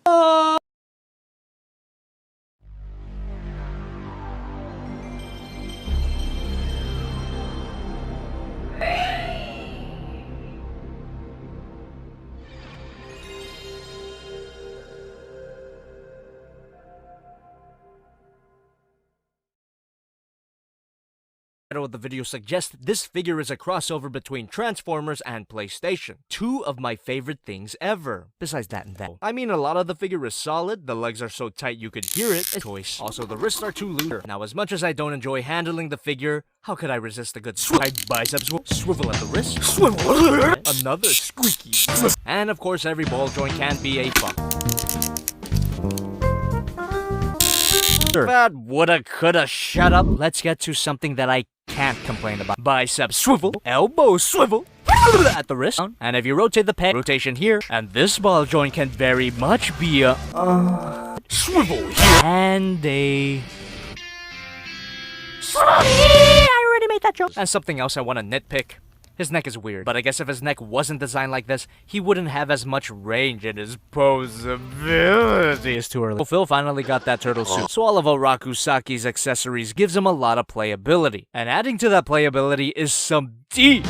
Of the video suggests this figure is a crossover between Transformers and PlayStation. Two of my favorite things ever. Besides that and that. I mean, a lot of the figure is solid, the legs are so tight you could hear it. Choice. Also, the wrists are too loose. Now, as much as I don't enjoy handling the figure, how could I resist a good biceps swivel at the wrist? Swivel! Another squeaky. And of course, every ball joint can be a fuck. That woulda, coulda, shut up. Let's get to something that I can't complain about. Bicep swivel, elbow swivel, at the wrist. And if you rotate the peg, rotation here, and this ball joint can very much be a swivel here. And a I already made that joke. And something else I want to nitpick. His neck is weird, but I guess if his neck wasn't designed like this, he wouldn't have as much range in his posability. It's too early. Phil finally got that turtle suit, so all of Orakusaki's accessories gives him a lot of playability. And adding to that playability is some deep,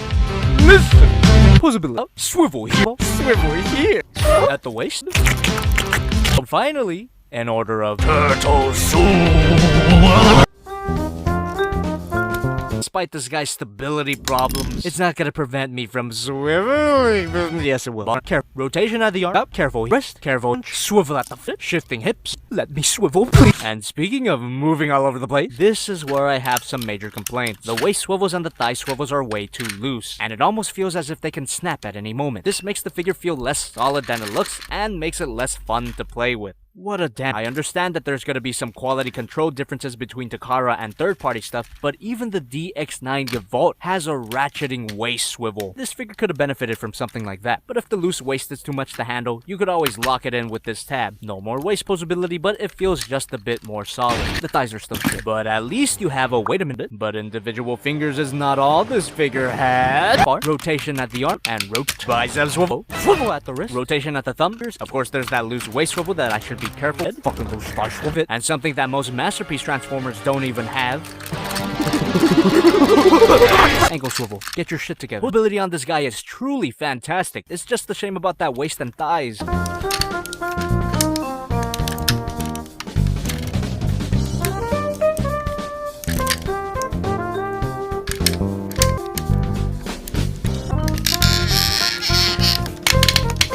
listen, posability. Swivel here, swivel here, at the waist. And finally, in order of turtle suit. Despite this guy's stability problems, it's not gonna prevent me from swiveling. Yes, it will. Rotation at the arm. Up. Careful. Wrist. Careful. Swivel at the foot. Shifting hips. Let me swivel, please. And speaking of moving all over the place, this is where I have some major complaints. The waist swivels and the thigh swivels are way too loose, and it almost feels as if they can snap at any moment. This makes the figure feel less solid than it looks, and makes it less fun to play with. What a damn. I understand that there's gonna be some quality control differences between Takara and third-party stuff, but even the DX9 Vault has a ratcheting waist swivel. This figure could have benefited from something like that, but if the loose waist is too much to handle, you could always lock it in with this tab. No more waist posability, but it feels just a bit more solid. The thighs are still shit, but at least you have a wait a minute, but individual fingers is not all this figure had. Rotation at the arm, and bicep swivel. Swivel at the wrist. Rotation at the thumb. Of course, there's that loose waist swivel that I should be careful. Fucking those stars with it. And something that most Masterpiece Transformers don't even have. Ankle swivel. Get your shit together. Mobility on this guy is truly fantastic. It's just the shame about that waist and thighs.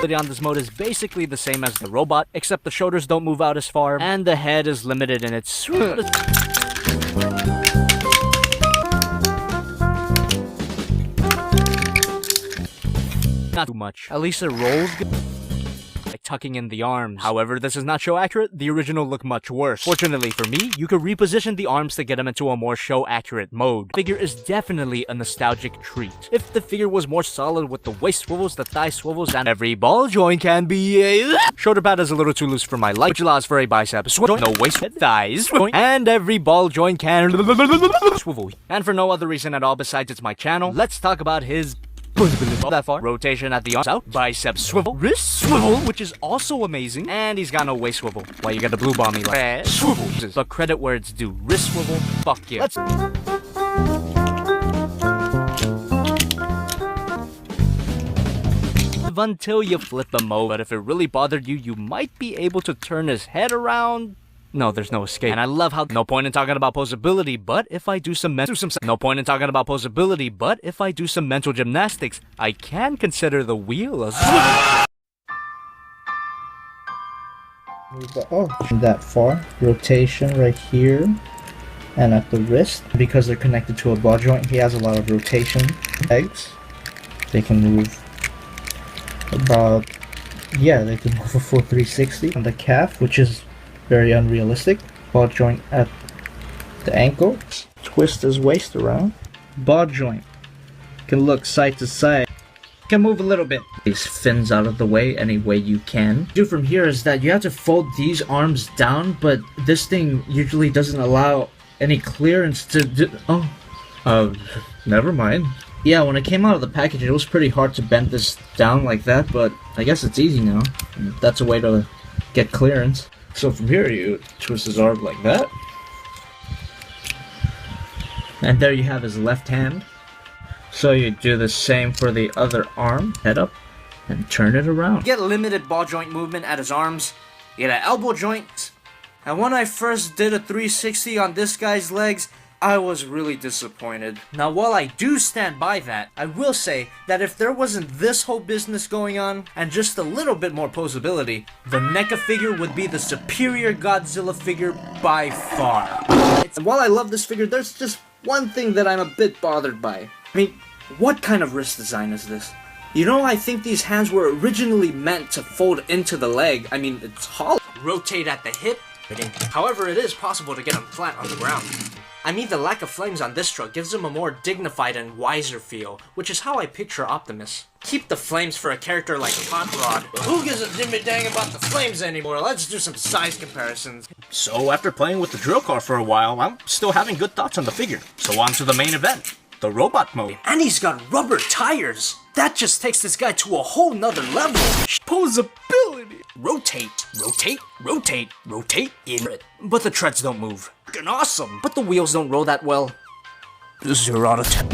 On this mode is basically the same as the robot, except the shoulders don't move out as far, and the head is limited in its not too much. At least it rolls good. Like tucking in the arms. However, this is not show accurate. The original looked much worse. Fortunately for me, you could reposition the arms to get them into a more show accurate mode. The figure is definitely a nostalgic treat. If the figure was more solid with the waist swivels, the thigh swivels, and every ball joint can be a shoulder pad is a little too loose for my life, which allows for a bicep swivel, no waist, thighs, and every ball joint can swivel. And for no other reason at all besides it's my channel, let's talk about his that far. Rotation at the arms out. Bicep swivel. Wrist swivel, which is also amazing. And he's got no waist swivel. Why you got the blue bomb me like swivel. But credit where it's due. Wrist swivel. Fuck yeah. Let's until you flip the mode. But if it really bothered you, you might be able to turn his head around. No, there's no escape. And I love how no point in talking about posability, but if I do some no point in talking about posability, but if I do some mental gymnastics, I can consider the wheel as that far. Rotation right here and at the wrist. Because they're connected to a ball joint, he has a lot of rotation legs. They can move about, yeah, they can move a full 360 on the calf, which is very unrealistic. Ball joint at the ankle. Twist his waist around. Ball joint can look side to side. Can move a little bit. These fins out of the way any way you can. Do from here is that you have to fold these arms down, but this thing usually doesn't allow any clearance to do. Never mind. Yeah, when it came out of the package, it was pretty hard to bend this down like that, but I guess it's easy now. That's a way to get clearance. So from here, you twist his arm like that. And there you have his left hand. So you do the same for the other arm. Head up and turn it around. Get limited ball joint movement at his arms. You get an elbow joint. And when I first did a 360 on this guy's legs, I was really disappointed. Now while I do stand by that, I will say that if there wasn't this whole business going on, and just a little bit more posability, the NECA figure would be the superior Godzilla figure by far. And while I love this figure, there's just one thing that I'm a bit bothered by. I mean, what kind of wrist design is this? You know, I think these hands were originally meant to fold into the leg. I mean, it's hollow. Rotate at the hip. However, it is possible to get them flat on the ground. I mean, the lack of flames on this truck gives him a more dignified and wiser feel, which is how I picture Optimus. Keep the flames for a character like Hot Rod. But who gives a dimmy dang about the flames anymore? Let's do some size comparisons. So after playing with the drill car for a while, I'm still having good thoughts on the figure. So on to the main event, the robot mode. And he's got rubber tires. That just takes this guy to a whole nother level. Posability. Rotate, rotate, rotate, rotate in it. But the treads don't move. Freaking awesome. But the wheels don't roll that well. 0 out of 10.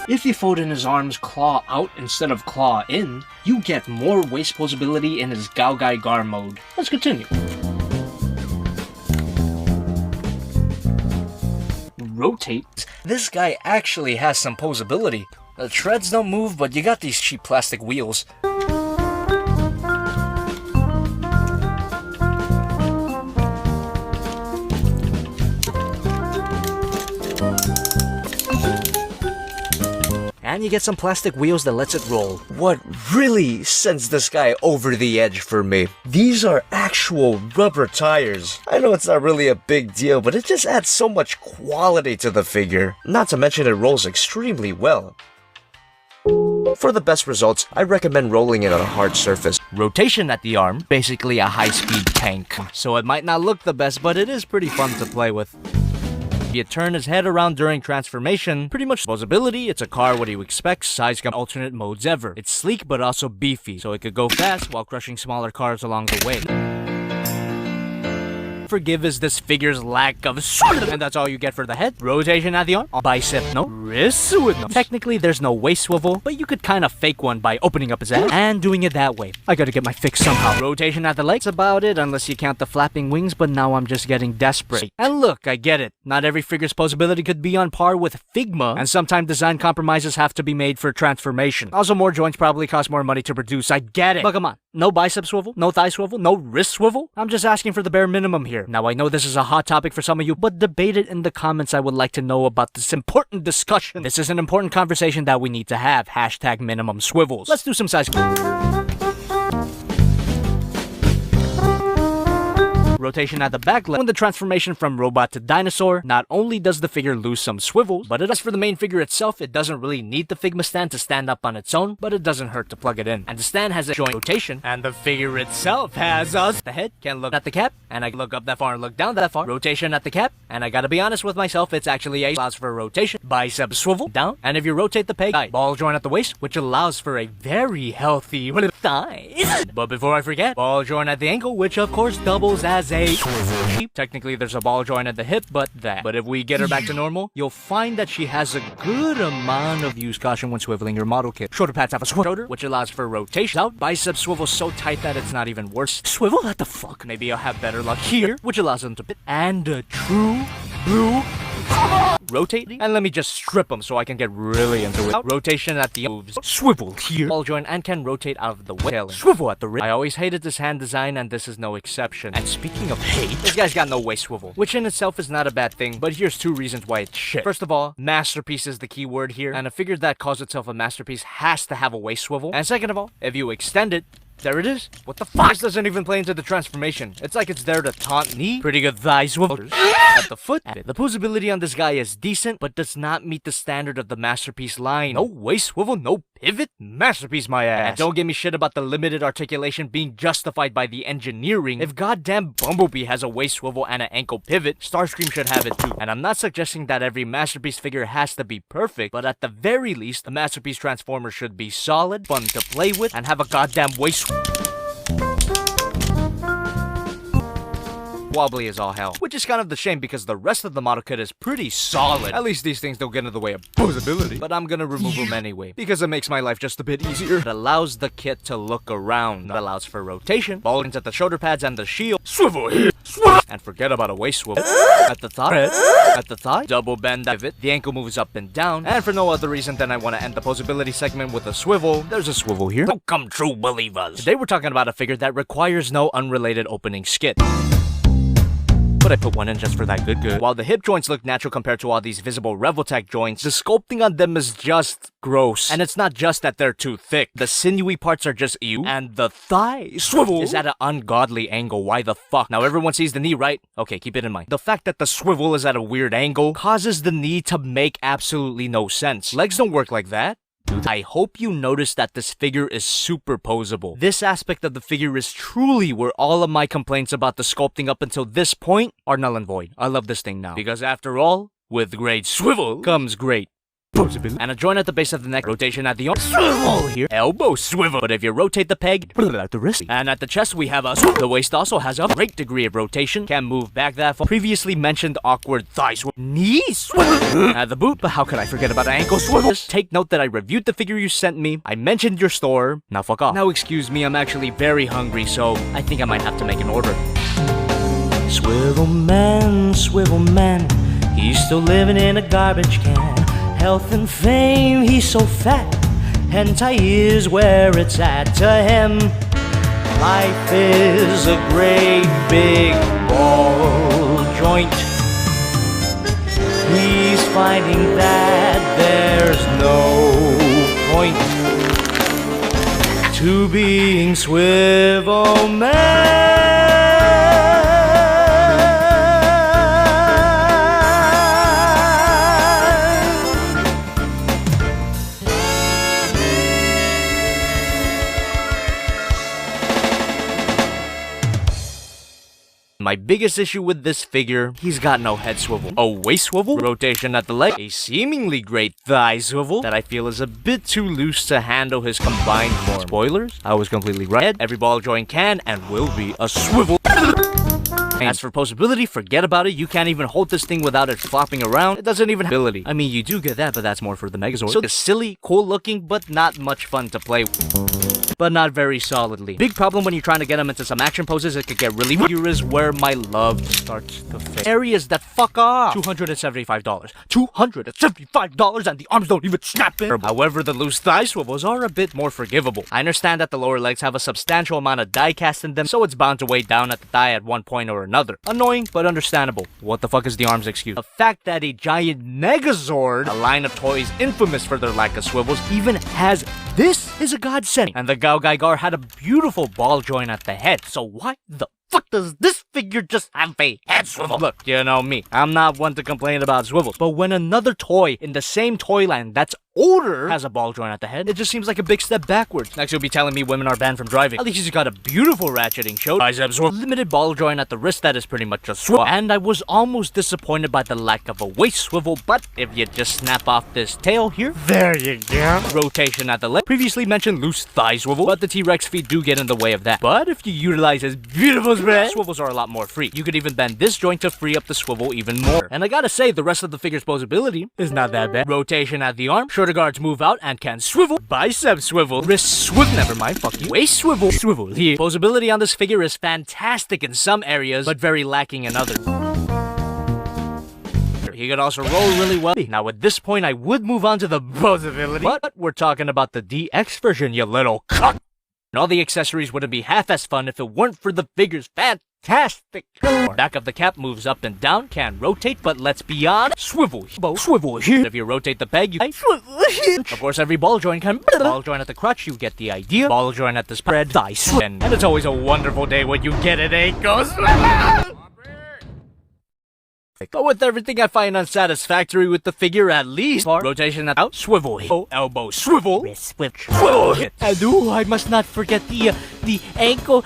If you fold in his arms claw out instead of claw in, you get more waist posability in his Gaogai Gar mode. Let's continue. Rotate. This guy actually has some posability. The treads don't move, but you got these cheap plastic wheels. And you get some plastic wheels that lets it roll. What really sends this guy over the edge for me, these are actual rubber tires. I know it's not really a big deal, but it just adds so much quality to the figure. Not to mention it rolls extremely well. For the best results, I recommend rolling it on a hard surface. Rotation at the arm, basically a high-speed tank. So it might not look the best, but it is pretty fun to play with. You turn his head around during transformation, pretty much posability, it's a car what you expect, size gun alternate modes ever. It's sleek but also beefy, so it could go fast while crushing smaller cars along the way. Forgive is this figure's lack of and that's all you get for the head. Rotation at the arm, bicep no, wrist with no. Technically there's no waist swivel, but you could kind of fake one by opening up his ass and doing it that way. I gotta get my fix somehow. Rotation at the legs, about it unless you count the flapping wings, but now I'm just getting desperate. And look, I get it. Not every figure's posability could be on par with Figma, and sometimes design compromises have to be made for transformation. Also, more joints probably cost more money to produce, I get it. But come on, no bicep swivel, no thigh swivel, no wrist swivel? I'm just asking for the bare minimum here. Now I know this is a hot topic for some of you, but debate it in the comments. I would like to know about this important discussion. This is an important conversation that we need to have. Hashtag minimum swivels. Let's do some size. Rotation at the back leg. When the transformation from robot to dinosaur, not only does the figure lose some swivels, but as for the main figure itself, it doesn't really need the Figma stand to stand up on its own, but it doesn't hurt to plug it in. And the stand has a joint rotation, and the figure itself has us. The head can look at the cap, and I look up that far and look down that far. Rotation at the cap, and I gotta be honest with myself, it's actually allows for a rotation. Bicep swivel down, and if you rotate the peg, ball joint at the waist, which allows for a very healthy thighs. But before I forget, ball joint at the ankle, which of course doubles as a swivel. Technically there's a ball joint at the hip, but if we get her back to normal, you'll find that she has a good amount of use caution when swiveling your model kit. Shoulder pads have a swivel shoulder, which allows for rotation out. Bicep swivel so tight that it's not even worse. Swivel? What the fuck? Maybe I'll have better luck here, which allows them to fit. And a true blue rotating, and let me just strip them so I can get really into it. Rotation at the moves, swivel here, ball joint, and can rotate out of the way. Swivel at the wrist. I always hated this hand design, and this is no exception. And speaking of hate, this guy's got no waist swivel, which in itself is not a bad thing, but here's 2 reasons why it's shit. First of all, masterpiece is the key word here, and a figure that calls itself a masterpiece has to have a waist swivel. And second of all, if you extend it, there it is. What the fuck? This doesn't even play into the transformation. It's like it's there to taunt me. Pretty good thigh swivelers at the foot. The posability on this guy is decent, but does not meet the standard of the masterpiece line. No waist swivel, no pivot? Masterpiece, my ass. And don't give me shit about the limited articulation being justified by the engineering. If goddamn Bumblebee has a waist swivel and an ankle pivot, Starscream should have it too. And I'm not suggesting that every Masterpiece figure has to be perfect, but at the very least, the Masterpiece Transformer should be solid, fun to play with, and have a goddamn waist swivel. Wobbly as all hell, which is kind of the shame because the rest of the model kit is pretty solid. At least these things don't get in the way of posability. But I'm gonna remove them anyway because it makes my life just a bit easier. It allows the kit to look around. It allows for rotation, ball joints at the shoulder pads and the shield. Swivel here, swivel, and forget about a waist swivel. At the thigh, double bend pivot. The ankle moves up and down. And for no other reason than I want to end the posability segment with a swivel. There's a swivel here. Welcome, true believers. Today we're talking about a figure that requires no unrelated opening skit. But I put one in just for that good. While the hip joints look natural compared to all these visible Revoltech joints, the sculpting on them is just gross. And it's not just that they're too thick. The sinewy parts are just ew. And the thigh swivel is at an ungodly angle. Why the fuck? Now everyone sees the knee, right? Okay, keep it in mind. The fact that the swivel is at a weird angle causes the knee to make absolutely no sense. Legs don't work like that. I hope you notice that this figure is super posable. This aspect of the figure is truly where all of my complaints about the sculpting up until this point are null and void. I love this thing now. Because after all, with great swivel comes great posability. And a joint at the base of the neck, rotation at the arm, swivel here, elbow swivel. But if you rotate the peg, at the wrist. And at the chest we have a swivel. The waist also has a great degree of rotation, can move back that far. Previously mentioned awkward thigh swivel, knee swivel. At the boot, but how could I forget about ankle swivel? Take note that I reviewed the figure you sent me, I mentioned your store, now fuck off. Now excuse me, I'm actually very hungry, so I think I might have to make an order. Swivel man, he's still living in a garbage can. Health and fame, he's so fat. Hentai is where it's at to him. Life is a great big ball joint. He's finding that there's no point to being Swivel Man. My biggest issue with this figure, he's got no head swivel, a waist swivel, rotation at the leg, a seemingly great thigh swivel that I feel is a bit too loose to handle his combined form. Spoilers, I was completely right. Every ball joint can and will be a swivel. As for posability, forget about it. You can't even hold this thing without it flopping around. It doesn't even have ability. I mean, you do get that, but that's more for the Megazord. So it's silly, cool looking, but not much fun to play with. But not very solidly. Big problem when you're trying to get them into some action poses, it could get really weird. Here is where my love starts to fade. Areas that fuck off. $275. $275 and the arms don't even snap in. However, the loose thigh swivels are a bit more forgivable. I understand that the lower legs have a substantial amount of die cast in them, so it's bound to weigh down at the thigh at one point or another. Annoying, but understandable. What the fuck is the arms excuse? The fact that a giant Megazord, a line of toys infamous for their lack of swivels, even has this is a godsend. And the Gao had a beautiful ball joint at the head, so why the fuck does this figure just have a head swivel? Look, you know me, I'm not one to complain about swivels, but when another toy in the same toy line that's older has a ball joint at the head, it just seems like a big step backwards. Next you'll be telling me women are banned from driving. At least he's got a beautiful ratcheting show, biceps, limited ball joint at the wrist that is pretty much a swivel. And I was almost disappointed by the lack of a waist swivel, but if you just snap off this tail here, there you go. Rotation at the leg. Previously mentioned loose thigh swivel, but the T-Rex feet do get in the way of that. But if you utilize his beautiful spread, swivels are a lot more free. You could even bend this joint to free up the swivel even more. And I gotta say, the rest of the figure's posability is not that bad. Rotation at the arm, shoulder guards move out and can swivel, bicep swivel, wrist swivel, never mind, fuck you, waist swivel, swivel here. Posability on this figure is fantastic in some areas, but very lacking in others. He could also roll really well. Now at this point, I would move on to the posability, but we're talking about the DX version, you little cuck. And all the accessories wouldn't be half as fun if it weren't for the figure's fantastic. Back of the cap moves up and down, can rotate, but let's be honest, swivel here. If you rotate the peg, you swivel here. Of course, every ball joint can ball joint at the crotch, you get the idea. Ball joint at the spread, thigh swivel. And it's always a wonderful day when you get an ankle swivel. But with everything I find unsatisfactory with the figure, at least rotation out, swivel, elbow, swivel, wrist, swivel, hit. And ooh, I must not forget the ankle.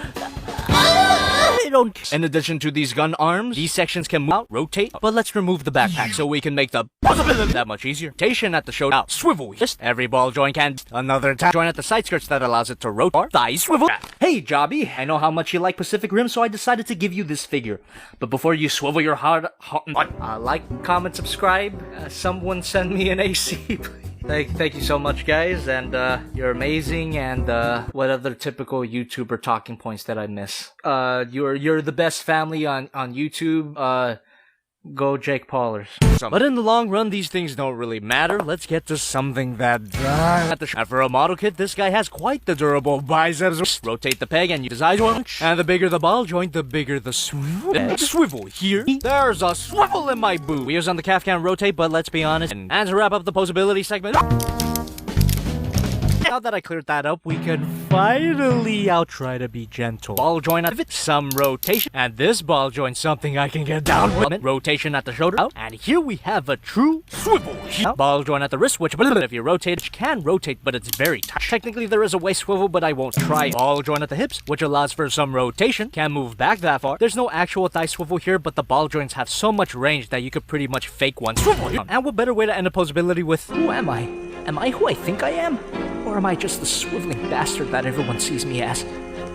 In addition to these gun arms, these sections can move out, rotate, but let's remove the backpack so we can make the possibility that much easier. Rotation at the shoulder, out, swivel, just every ball joint can. Another joint at the side skirts that allows it to rotate, thigh swivel. Hey Jobby, I know how much you like Pacific Rim, so I decided to give you this figure. But before you swivel your heart, like, comment, subscribe. Someone send me an AC, please. Thank you so much, guys, and you're amazing. And what other typical YouTuber talking points did I miss? You're the best family on YouTube. Go Jake Paulers. But in the long run, these things don't really matter. Let's get to something that does. And for a model kit, this guy has quite the durable biceps. Rotate the peg and use his eyes one. And the bigger the ball joint, the bigger the swivel. Swivel here. There's a swivel in my boot. Wheels on the calf can rotate, but let's be honest. And to wrap up the posability segment. Now that I cleared that up, we can finally try to be gentle. Ball joint at the some rotation, and this ball joint something I can get down with. Rotation at the shoulder out, and here we have a true swivel. Ball joint at the wrist, which if you rotate, it can rotate, but it's very tight. Technically, there is a waist swivel, but I won't try. Ball joint at the hips, which allows for some rotation. Can move back that far. There's no actual thigh swivel here, but the ball joints have so much range that you could pretty much fake one swivel. And what better way to end a posability with, who am I? Am I who I think I am? Or am I just the swiveling bastard that everyone sees me as?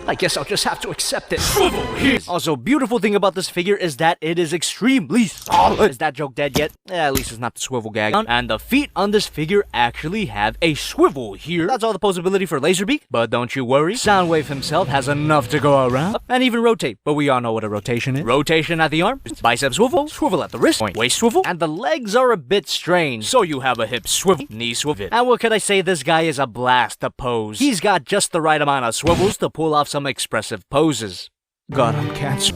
I guess I'll just have to accept it. Swivel here! Also, beautiful thing about this figure is that it is extremely solid. Is that joke dead yet? At least it's not the swivel gag. And the feet on this figure actually have a swivel here. That's all the posability for Laserbeak. But don't you worry, Soundwave himself has enough to go around. And even rotate. But we all know what a rotation is. Rotation at the arm, bicep swivel, swivel at the wrist, waist swivel, and the legs are a bit strange. So you have a hip swivel, knee swivel. And what could I say? This guy is a blast to pose. He's got just the right amount of swivels to pull off some expressive poses. God, I'm cancer.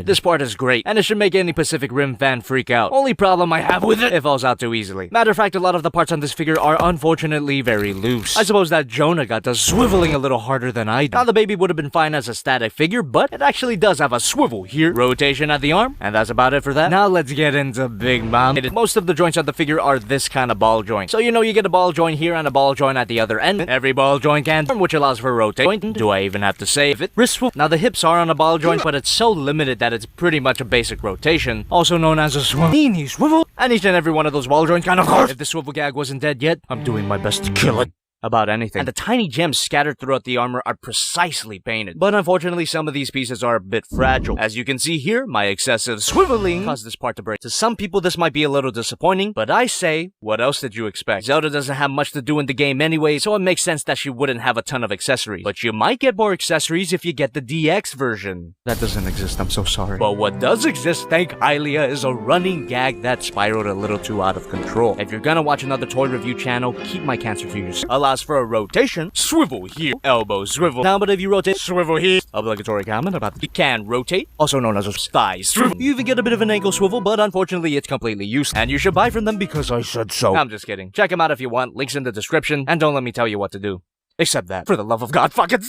This part is great, and it should make any Pacific Rim fan freak out. Only problem I have with it falls out too easily. Matter of fact, a lot of the parts on this figure are unfortunately very loose. I suppose that Jonah got to swiveling a little harder than I did. Now the baby would have been fine as a static figure, but it actually does have a swivel here. Rotation at the arm, and that's about it for that. Now let's get into Big Mom. Most of the joints on the figure are this kind of ball joint. So you know you get a ball joint here and a ball joint at the other end. Every ball joint can turn, which allows for rotation. Do I even have to say it? Wrist swivel. Now the hips are on a ball joint, but it's so limited that it's pretty much a basic rotation, also known as a swivel. And each and every one of those ball joints kind of hurt. If the swivel gag wasn't dead yet, I'm doing my best to kill it. About anything. And the tiny gems scattered throughout the armor are precisely painted. But unfortunately, some of these pieces are a bit fragile. As you can see here, my excessive swiveling caused this part to break. To some people, this might be a little disappointing, but I say, what else did you expect? Zelda doesn't have much to do in the game anyway, so it makes sense that she wouldn't have a ton of accessories. But you might get more accessories if you get the DX version. That doesn't exist, I'm so sorry. But what does exist, thank Hylia, is a running gag that spiraled a little too out of control. If you're gonna watch another toy review channel, keep my cancer to yourself. For a rotation, swivel here, elbow swivel down, but if you rotate, swivel here. Obligatory comment about the can rotate, also known as a thigh swivel. You even get a bit of an ankle swivel, but unfortunately it's completely useless. And you should buy from them because I said so. I'm just kidding. Check them out if you want, links in the description, and don't let me tell you what to do. Except that, for the love of God, fucking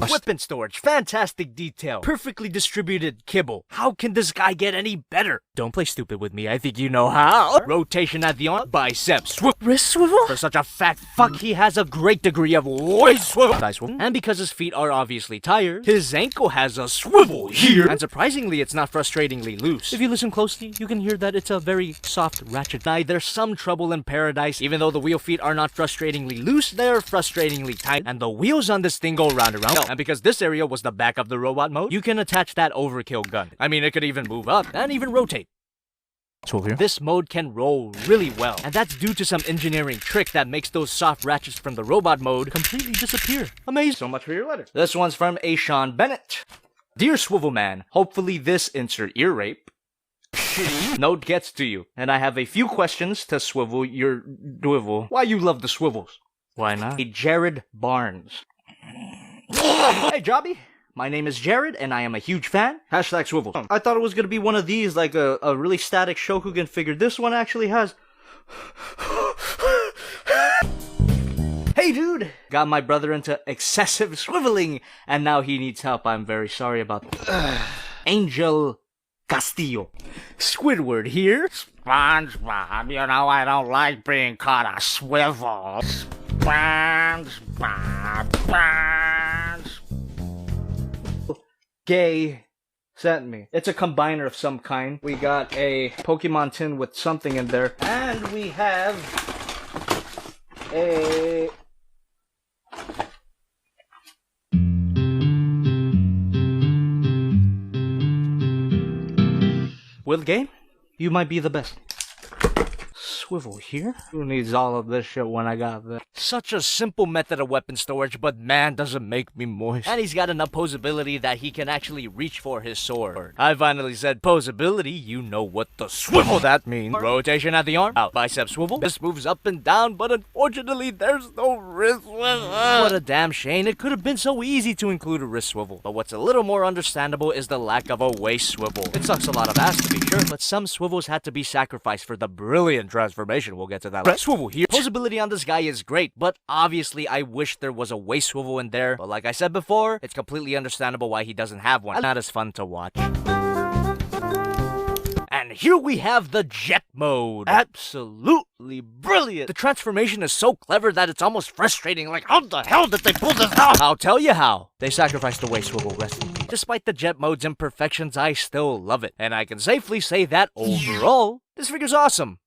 weapon storage, fantastic detail, perfectly distributed kibble. How can this guy get any better? Don't play stupid with me, I think you know how. Rotation at the arm, bicep swivel, wrist swivel. For such a fat fuck, he has a great degree of waist swivel. And because his feet are obviously tired, his ankle has a swivel here. And surprisingly, it's not frustratingly loose. If you listen closely, you can hear that it's a very soft ratchet. Now, there's some trouble in paradise. Even though the wheel feet are not frustratingly loose, they're frustratingly tight. And the wheels on this thing go round and round. And because this area was the back of the robot mode, you can attach that overkill gun. I mean, it could even move up and even rotate. This mode can roll really well, and that's due to some engineering trick that makes those soft ratchets from the robot mode completely disappear. Amazing. So much for your letter. This one's from A. Sean Bennett. Dear Swivelman, hopefully this insert ear rape note gets to you, and I have a few questions to swivel your dwivel. Why you love the swivels? Why not? Hey, Jared Barnes. Hey, Jobby. My name is Jared, and I am a huge fan. Hashtag swivel. I thought it was gonna be one of these, like a really static Shokugan figure. This one actually has... Hey, dude! Got my brother into excessive swiveling, and now he needs help. I'm very sorry about that. Angel Castillo. Squidward here. SpongeBob, you know I don't like being caught a swivel. SpongeBob, Gay sent me. It's a combiner of some kind. We got a Pokemon tin with something in there. And we have a... Will Gay, you might be the best. Swivel here? Who needs all of this shit when I got this? Such a simple method of weapon storage, but man, does it make me moist. And he's got enough posability that he can actually reach for his sword. I finally said posability, you know what the swivel that means. Rotation at the arm, out, bicep swivel. This moves up and down, but unfortunately there's no wrist swivel. What a damn shame, it could have been so easy to include a wrist swivel. But what's a little more understandable is the lack of a waist swivel. It sucks a lot of ass to be sure, but some swivels had to be sacrificed for the brilliant transformation. We'll get to that later. Swivel here. Posability on this guy is great, but obviously I wish there was a waist swivel in there. But like I said before, it's completely understandable why he doesn't have one. Not as fun to watch. And here we have the jet mode. Absolutely brilliant. The transformation is so clever that it's almost frustrating. Like, how the hell did they pull this out? I'll tell you how. They sacrificed the waist swivel, rest in peace. Despite the jet mode's imperfections, I still love it. And I can safely say that overall, this figure's awesome.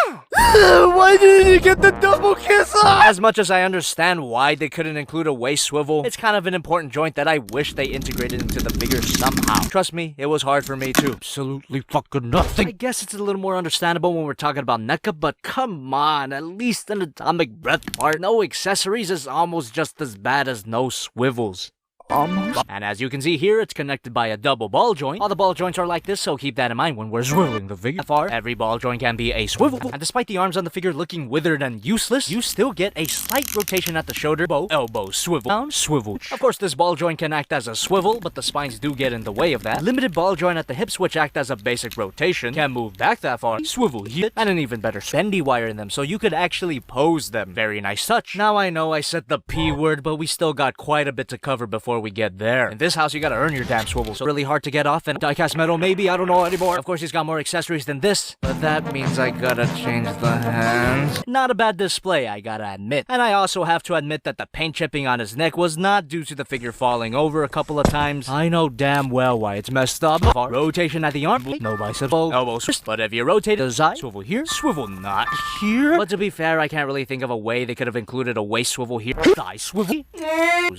Why didn't you get the double kiss off? As much as I understand why they couldn't include a waist swivel, it's kind of an important joint that I wish they integrated into the figure somehow. Trust me, it was hard for me too. Absolutely fucking nothing. I guess it's a little more understandable when we're talking about NECA, but come on, at least an atomic breath part. No accessories is almost just as bad as no swivels. Almost. And as you can see here, it's connected by a double ball joint. All the ball joints are like this, so keep that in mind when we're swiveling the figure. Every ball joint can be a swivel. And despite the arms on the figure looking withered and useless, you still get a slight rotation at the shoulder, bow, elbow, swivel, down, swivel. Of course, this ball joint can act as a swivel, but the spines do get in the way of that. Limited ball joint at the hips, which act as a basic rotation, can move back that far, swivel here, and an even better bendy wire in them, so you could actually pose them. Very nice touch. Now I know I said the P word, but we still got quite a bit to cover before we get there. In this house, you gotta earn your damn swivel, so really hard to get off, and die-cast metal maybe, I don't know anymore. Of course, he's got more accessories than this, but that means I gotta change the hands. Not a bad display, I gotta admit. And I also have to admit that the paint chipping on his neck was not due to the figure falling over a couple of times. I know damn well why it's messed up. Rotation at the arm, no bicep, elbow, twist. But if you rotate the side, swivel here, swivel not here. But to be fair, I can't really think of a way they could have included a waist swivel here, thigh swivel,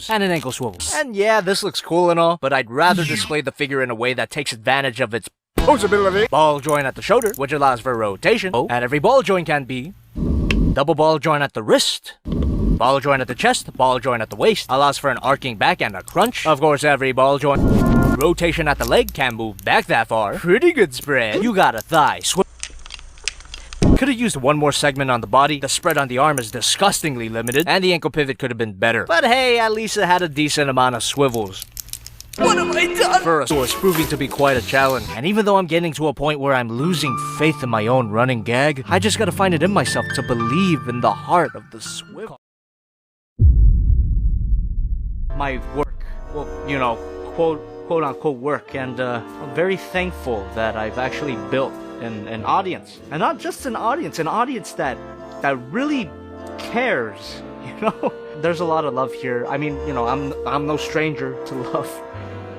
and an ankle swivel. And yeah, this looks cool and all, but I'd rather display the figure in a way that takes advantage of its posability. Ball joint at the shoulder, which allows for rotation. And every ball joint can be double ball joint at the wrist, ball joint at the chest, ball joint at the waist, allows for an arcing back and a crunch. Of course, every ball joint rotation at the leg can move back that far. Pretty good spread. You got a thigh swivel. Could have used one more segment on the body. The spread on the arm is disgustingly limited, and the ankle pivot could have been better. But hey, at least it had a decent amount of swivels. What have I done? For a source, proving to be quite a challenge. And even though I'm getting to a point where I'm losing faith in my own running gag, I just gotta find it in myself to believe in the heart of the swivel. My work, well, you know, quote unquote work, and I'm very thankful that I've actually built an audience, and not just an audience that really cares. You know, there's a lot of love here. I mean, you know, I'm no stranger to love.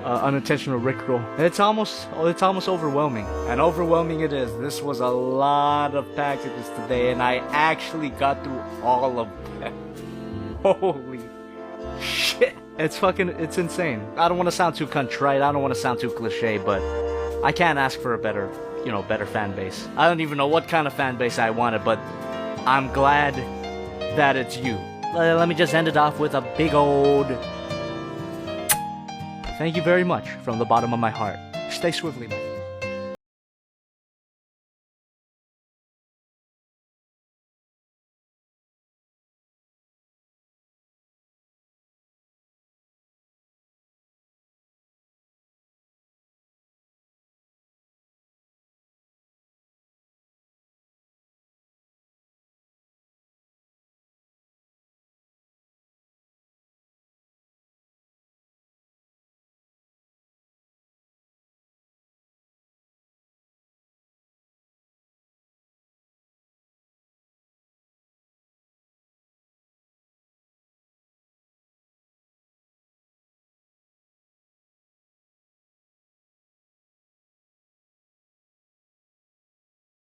Unintentional rickroll. It's almost overwhelming, and overwhelming it is. This was a lot of packages today, and I actually got through all of them. Holy shit! It's insane. I don't want to sound too contrite. I don't want to sound too cliche, but I can't ask for a better fan base. I don't even know what kind of fan base I wanted, but I'm glad that it's you. Let me just end it off with a big old thank you very much from the bottom of my heart. Stay swivelly, man.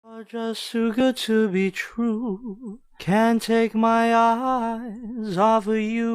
You're just too good to be true. Can't take my eyes off of you.